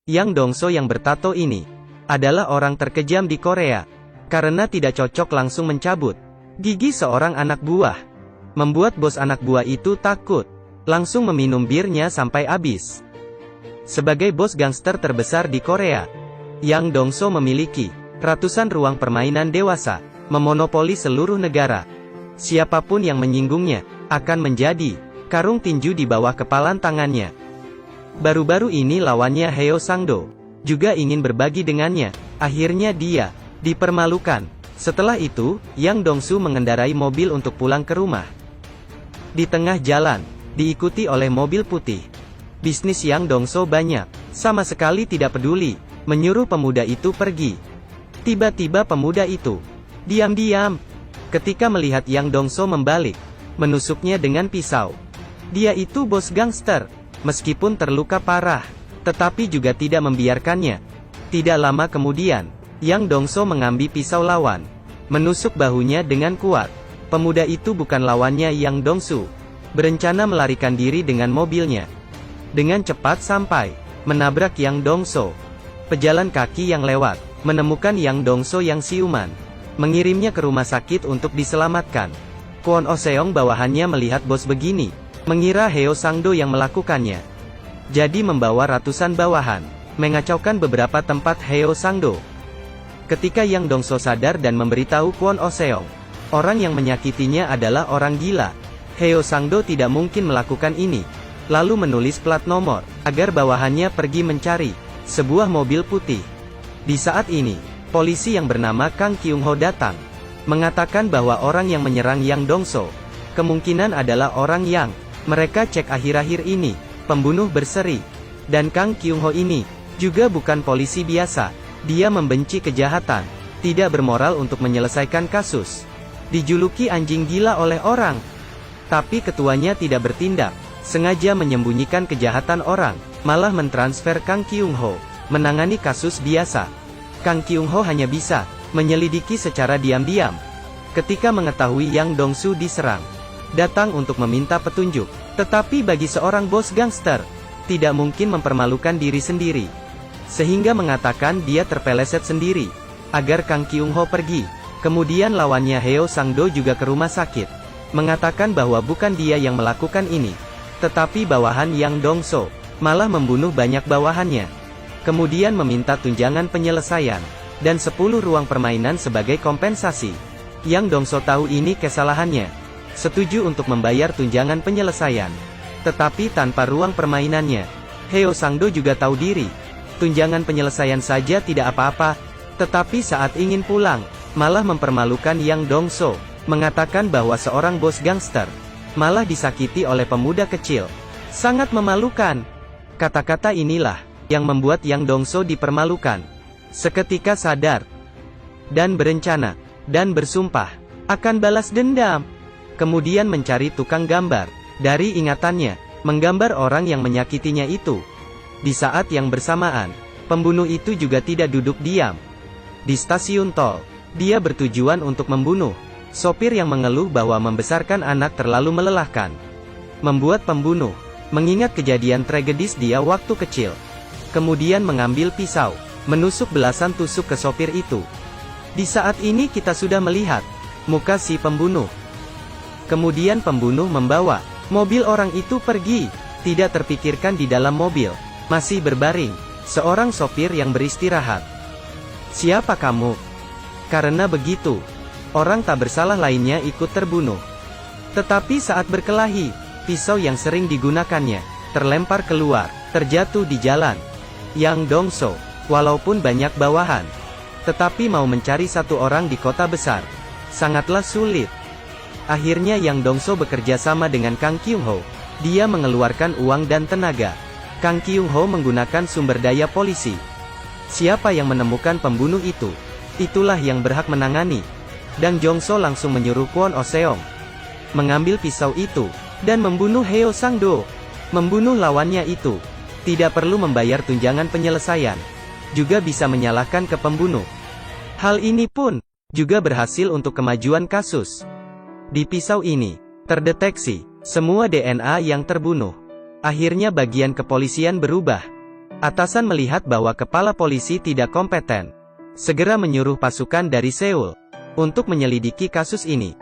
Yang Dongso yang bertato ini adalah orang terkejam di Korea. Karena tidak cocok langsung mencabut gigi seorang anak buah. Membuat bos anak buah itu takut. Langsung meminum birnya sampai habis. Sebagai bos gangster terbesar di Korea, Yang Dongso memiliki ratusan ruang permainan dewasa, memonopoli seluruh negara. Siapapun yang menyinggungnya akan menjadi karung tinju di bawah kepalan tangannya. Baru-baru ini lawannya Heo Sang-do juga ingin berbagi dengannya. Akhirnya dia dipermalukan. Setelah itu, Yang Dongsu mengendarai mobil untuk pulang ke rumah. Di tengah jalan, diikuti oleh mobil putih. Bisnis Yang Dongso banyak, sama sekali tidak peduli, menyuruh pemuda itu pergi. Tiba-tiba pemuda itu diam-diam. Ketika melihat Yang Dongso membalik, menusuknya dengan pisau. Dia itu bos gangster, meskipun terluka parah, tetapi juga tidak membiarkannya. Tidak lama kemudian, Yang Dongso mengambil pisau lawan, menusuk bahunya dengan kuat. Pemuda itu bukan lawannya Yang Dongsu, berencana melarikan diri dengan mobilnya. Dengan cepat sampai menabrak Yang Dongso. Pejalan kaki yang lewat menemukan Yang Dongso yang siuman, mengirimnya ke rumah sakit untuk diselamatkan. Kwon Oh Seong bawahannya melihat bos begini, mengira Heo Sang-do yang melakukannya. Jadi membawa ratusan bawahan, mengacaukan beberapa tempat Heo Sang-do. Ketika Yang Dongso sadar dan memberitahu Kwon Oh Seong, orang yang menyakitinya adalah orang gila, Heo Sang-do tidak mungkin melakukan ini. Lalu menulis plat nomor, agar bawahannya pergi mencari sebuah mobil putih. Di saat ini, polisi yang bernama Kang Kyung-ho datang, mengatakan bahwa orang yang menyerang Yang Dongso kemungkinan adalah orang yang mereka cek akhir-akhir ini, pembunuh berseri. Dan Kang Kyung-ho ini juga bukan polisi biasa. Dia membenci kejahatan, tidak bermoral untuk menyelesaikan kasus. Dijuluki anjing gila oleh orang. Tapi ketuanya tidak bertindak, sengaja menyembunyikan kejahatan orang, malah mentransfer Kang Kyung-ho menangani kasus biasa. Kang Kyung-ho hanya bisa menyelidiki secara diam-diam. Ketika mengetahui Yang Dongsu diserang, datang untuk meminta petunjuk. Tetapi bagi seorang bos gangster, tidak mungkin mempermalukan diri sendiri. Sehingga mengatakan dia terpeleset sendiri, agar Kang Kyung-ho pergi. Kemudian lawannya Heo Sang-do juga ke rumah sakit, mengatakan bahwa bukan dia yang melakukan ini, tetapi bawahan Yang Dongso, malah membunuh banyak bawahannya. Kemudian meminta tunjangan penyelesaian, dan 10 ruang permainan sebagai kompensasi. Yang Dongso tahu ini kesalahannya, setuju untuk membayar tunjangan penyelesaian. Tetapi tanpa ruang permainannya, Heo Sang-do juga tahu diri. Tunjangan penyelesaian saja tidak apa-apa, tetapi saat ingin pulang, malah mempermalukan Yang Dongso, mengatakan bahwa seorang bos gangster malah disakiti oleh pemuda kecil. Sangat memalukan. Kata-kata inilah yang membuat Yang Dongso dipermalukan. Seketika sadar dan berencana dan bersumpah akan balas dendam. Kemudian mencari tukang gambar dari ingatannya, menggambar orang yang menyakitinya itu. Di saat yang bersamaan, pembunuh itu juga tidak duduk diam. Di stasiun tol, dia bertujuan untuk membunuh sopir yang mengeluh bahwa membesarkan anak terlalu melelahkan. Membuat pembunuh mengingat kejadian tragedis dia waktu kecil. Kemudian mengambil pisau, menusuk belasan tusuk ke sopir itu. Di saat ini kita sudah melihat muka si pembunuh. Kemudian pembunuh membawa mobil orang itu pergi. Tidak terpikirkan di dalam mobil masih berbaring seorang sopir yang beristirahat. Siapa kamu? Karena begitu, orang tak bersalah lainnya ikut terbunuh. Tetapi saat berkelahi, pisau yang sering digunakannya terlempar keluar, terjatuh di jalan. Yang Dongso, walaupun banyak bawahan, tetapi mau mencari satu orang di kota besar sangatlah sulit. Akhirnya Yang Dongso bekerja sama dengan Kang Kyung-ho. Dia mengeluarkan uang dan tenaga. Kang Kyung-ho menggunakan sumber daya polisi. Siapa yang menemukan pembunuh itu, itulah yang berhak menangani. Dan Jongso langsung menyuruh Kwon Oh Seong mengambil pisau itu, dan membunuh Heo Sang-do. Membunuh lawannya itu, tidak perlu membayar tunjangan penyelesaian. Juga bisa menyalahkan ke pembunuh. Hal ini pun juga berhasil untuk kemajuan kasus. Di pisau ini, terdeteksi semua DNA yang terbunuh. Akhirnya bagian kepolisian berubah. Atasan melihat bahwa kepala polisi tidak kompeten, segera menyuruh pasukan dari Seoul untuk menyelidiki kasus ini.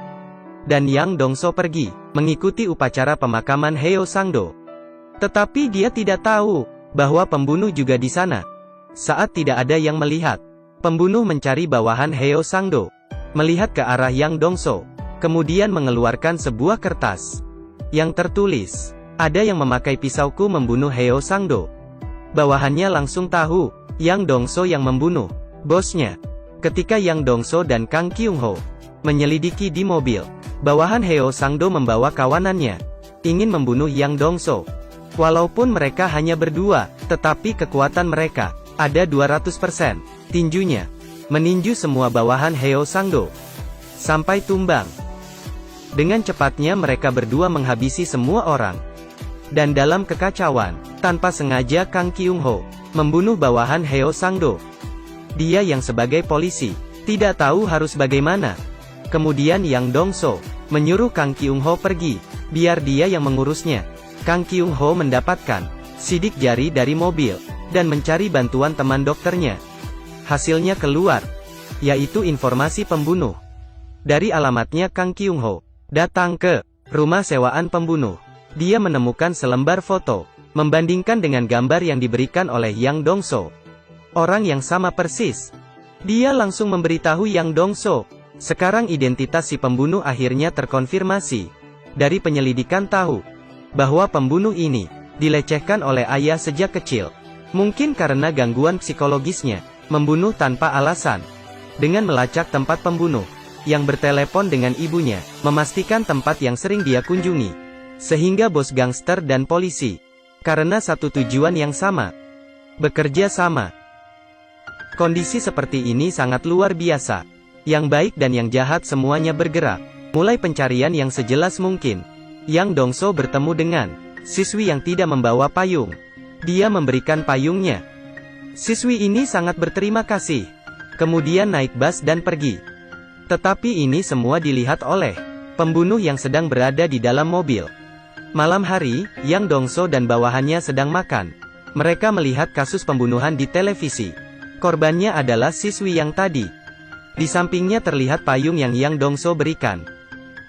Dan Yang Dongso pergi mengikuti upacara pemakaman Heo Sang-do. Tetapi dia tidak tahu bahwa pembunuh juga di sana. Saat tidak ada yang melihat, pembunuh mencari bawahan Heo Sang-do, melihat ke arah Yang Dongso, kemudian mengeluarkan sebuah kertas yang tertulis, "Ada yang memakai pisauku membunuh Heo Sang-do." Bawahannya langsung tahu, Yang Dongso yang membunuh bosnya. Ketika Yang Dongso dan Kang Kyung-ho menyelidiki di mobil, bawahan Heo Sang-do membawa kawanannya, ingin membunuh Yang Dongso. Walaupun mereka hanya berdua, tetapi kekuatan mereka ada 200%. Tinjunya meninju semua bawahan Heo Sang-do sampai tumbang. Dengan cepatnya mereka berdua menghabisi semua orang. Dan dalam kekacauan, tanpa sengaja Kang Kyung-ho membunuh bawahan Heo Sang-do. Dia yang sebagai polisi tidak tahu harus bagaimana. Kemudian Yang Dongso menyuruh Kang Kyung-ho pergi, biar dia yang mengurusnya. Kang Kyung-ho mendapatkan sidik jari dari mobil dan mencari bantuan teman dokternya. Hasilnya keluar, yaitu informasi pembunuh. Dari alamatnya Kang Kyung-ho datang ke rumah sewaan pembunuh. Dia menemukan selembar foto, membandingkan dengan gambar yang diberikan oleh Yang Dongso. Orang yang sama persis. Dia langsung memberitahu Yang Dongso. Sekarang identitas si pembunuh akhirnya terkonfirmasi. Dari penyelidikan tahu bahwa pembunuh ini dilecehkan oleh ayah sejak kecil. Mungkin karena gangguan psikologisnya, membunuh tanpa alasan. Dengan melacak tempat pembunuh, yang bertelepon dengan ibunya, memastikan tempat yang sering dia kunjungi. Sehingga bos gangster dan polisi, karena satu tujuan yang sama, bekerja sama. Kondisi seperti ini sangat luar biasa. Yang baik dan yang jahat semuanya bergerak. Mulai pencarian yang sejelas mungkin. Yang Dongso bertemu dengan siswi yang tidak membawa payung. Dia memberikan payungnya. Siswi ini sangat berterima kasih. Kemudian naik bus dan pergi. Tetapi ini semua dilihat oleh pembunuh yang sedang berada di dalam mobil. Malam hari, Yang Dongso dan bawahannya sedang makan. Mereka melihat kasus pembunuhan di televisi. Korbannya adalah siswi yang tadi. Di sampingnya terlihat payung yang Yang Dongso berikan.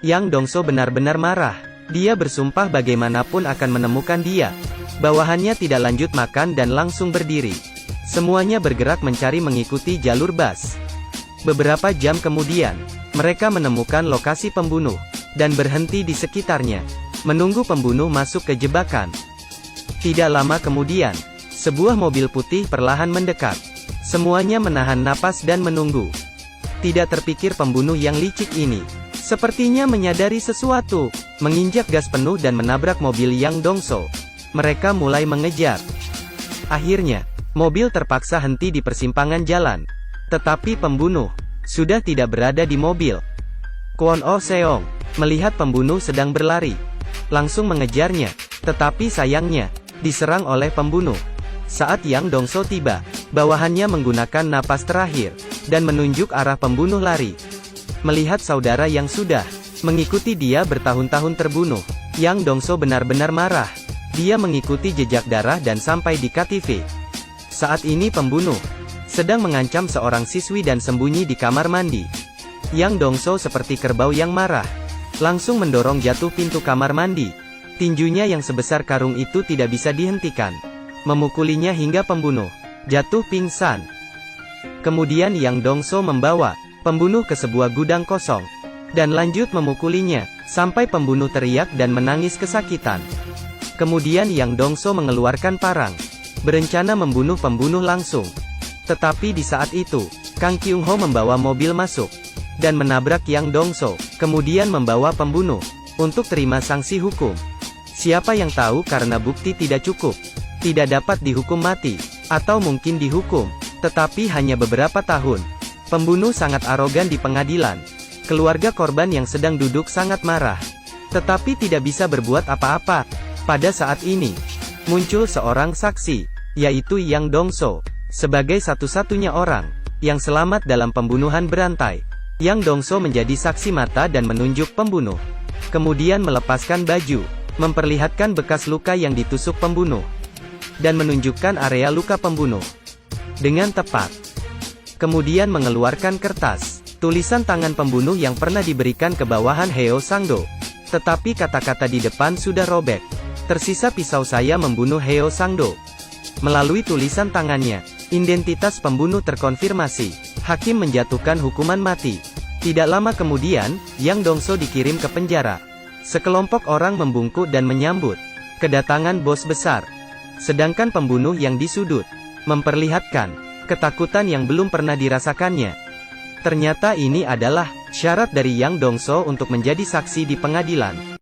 Yang Dongso benar-benar marah. Dia bersumpah bagaimanapun akan menemukan dia. Bawahannya tidak lanjut makan dan langsung berdiri. Semuanya bergerak mencari mengikuti jalur bus. Beberapa jam kemudian, mereka menemukan lokasi pembunuh, dan berhenti di sekitarnya, menunggu pembunuh masuk ke jebakan. Tidak lama kemudian, sebuah mobil putih perlahan mendekat. Semuanya menahan napas dan menunggu. Tidak terpikir pembunuh yang licik ini sepertinya menyadari sesuatu, menginjak gas penuh dan menabrak mobil Yang Dongso. Mereka mulai mengejar. Akhirnya, mobil terpaksa henti di persimpangan jalan. Tetapi pembunuh sudah tidak berada di mobil. Kwon Oh Seong melihat pembunuh sedang berlari, langsung mengejarnya. Tetapi sayangnya, diserang oleh pembunuh. Saat Yang Dongso tiba, bawahannya menggunakan napas terakhir, dan menunjuk arah pembunuh lari. Melihat saudara yang sudah mengikuti dia bertahun-tahun terbunuh, Yang Dongso benar-benar marah. Dia mengikuti jejak darah dan sampai di KTV. Saat ini pembunuh sedang mengancam seorang siswi dan sembunyi di kamar mandi. Yang Dongso seperti kerbau yang marah, langsung mendorong jatuh pintu kamar mandi. Tinjunya yang sebesar karung itu tidak bisa dihentikan. Memukulinya hingga pembunuh jatuh pingsan. Kemudian Yang Dongso membawa pembunuh ke sebuah gudang kosong, dan lanjut memukulinya, sampai pembunuh teriak dan menangis kesakitan. Kemudian Yang Dongso mengeluarkan parang, berencana membunuh pembunuh langsung. Tetapi di saat itu, Kang Kyung-ho membawa mobil masuk, dan menabrak Yang Dongso, kemudian membawa pembunuh untuk terima sanksi hukum. Siapa yang tahu karena bukti tidak cukup, tidak dapat dihukum mati, atau mungkin dihukum, tetapi hanya beberapa tahun. Pembunuh sangat arogan di pengadilan. Keluarga korban yang sedang duduk sangat marah, tetapi tidak bisa berbuat apa-apa. Pada saat ini, muncul seorang saksi, yaitu Yang Dongso, sebagai satu-satunya orang yang selamat dalam pembunuhan berantai. Yang Dongso menjadi saksi mata dan menunjuk pembunuh. Kemudian melepaskan baju, memperlihatkan bekas luka yang ditusuk pembunuh. dan menunjukkan area luka pembunuh dengan tepat. Kemudian mengeluarkan kertas tulisan tangan pembunuh yang pernah diberikan ke bawahan Heo Sangdo. Tetapi kata-kata di depan sudah robek. Tersisa pisau saya membunuh Heo Sangdo. Melalui tulisan tangannya, identitas pembunuh terkonfirmasi. Hakim menjatuhkan hukuman mati. Tidak lama kemudian, Yang Dongso dikirim ke penjara. Sekelompok orang membungkuk dan menyambut kedatangan bos besar. Sedangkan pembunuh yang disudut memperlihatkan ketakutan yang belum pernah dirasakannya. Ternyata ini adalah syarat dari Yang Dongso untuk menjadi saksi di pengadilan.